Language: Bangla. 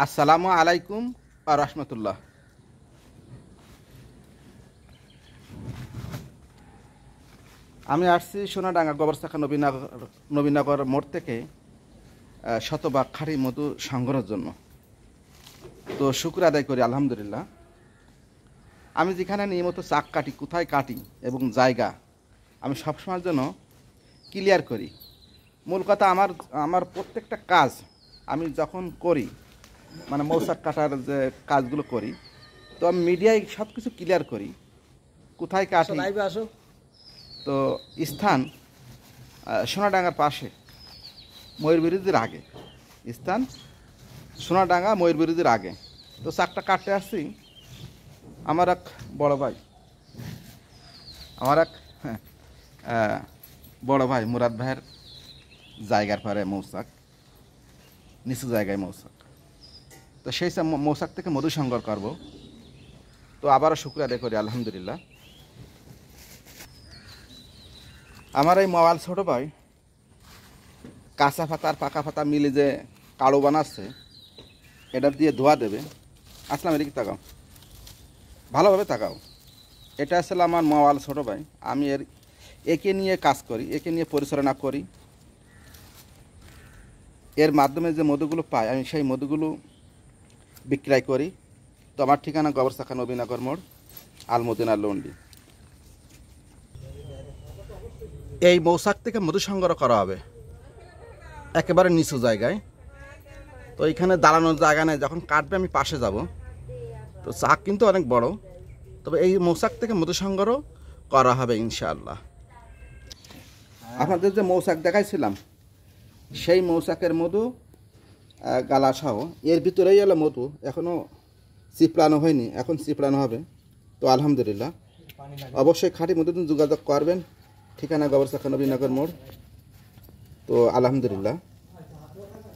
আসসালামু আলাইকুম ওয়া রাহমাতুল্লাহ। আমি আসছি সোনাডাঙ্গা গোবরসাখা নবীনগর মোড় থেকে শতভাগ খাঁটি মধু সংগ্রহের জন্য। তো শুকর আদায় করি আলহামদুলিল্লাহ। আমি যেখানে নিয়মিত চাক কাটি, কোথায় কাটি এবং জায়গা আমি সবসময়ের জন্য ক্লিয়ার করি। মূল কথা, আমার প্রত্যেকটা কাজ আমি যখন করি, মানে মৌচাক কাটার যে কাজগুলো করি, তো আমি মিডিয়ায় সব কিছু ক্লিয়ার করি, কোথায় কাটি। তো স্থান সোনাডাঙ্গার পাশে, ময়ূর ব্রিজের আগে। স্থান সোনাডাঙ্গা ময়ূর ব্রিজের আগে। তো চাকটা কাটতে আসছি, আমার এক বড় ভাই মুরাদ ভাইয়ের জায়গার পরে মৌচাক, নিচু জায়গায় মৌচাক। তো সেই মৌচাক থেকে মধু সংগ্রহ করবো। তো আবারও শুকরিয়া আদায় করি আলহামদুলিল্লাহ। আমার এই মোবাইল ছোটো ভাই কাঁচা পাতা আর পাকা পাতা মিলে যে কালো বানাচ্ছে, এটা দিয়ে ধোয়া দেবে। আসলাম, এদিকে তাকাও, ভালোভাবে তাকাও। এটা আসলে আমার মোবাইল ছোটো ভাই। আমি একে নিয়ে কাজ করি, একে নিয়ে পরিচালনা করি। এর মাধ্যমে যে মধুগুলো পাই, আমি সেই মধুগুলো বিক্রয় করি। তো আমার ঠিকানা গোবরসাখা নবীনগর মোড়, আলমদিনা লন্ডি। এই মৌচাক থেকে মধু সংগ্রহ করা হবে একেবারে নিচু জায়গায়। তো এইখানে দাঁড়ানোর জায়গা নেই, যখন কাটবে আমি পাশে যাব। তো চাক কিন্তু অনেক বড়, তবে এই মৌচাক থেকে মধু সংগ্রহ করা হবে ইনশাআল্লাহ। আপনাদের যে মৌচাক দেখাইছিলাম, সেই মৌচাকের মধু গালাসহ, এর ভিতরেই এলো মধু, এখনও চিপড়ানো হয়নি, এখন চিপড়ানো হবে। তো আলহামদুলিল্লাহ, অবশ্যই খাঁটি মধুর জন্য যোগাযোগ করবেন। ঠিকানা গোবরসাখা নবীনগর মোড়। তো আলহামদুলিল্লাহ।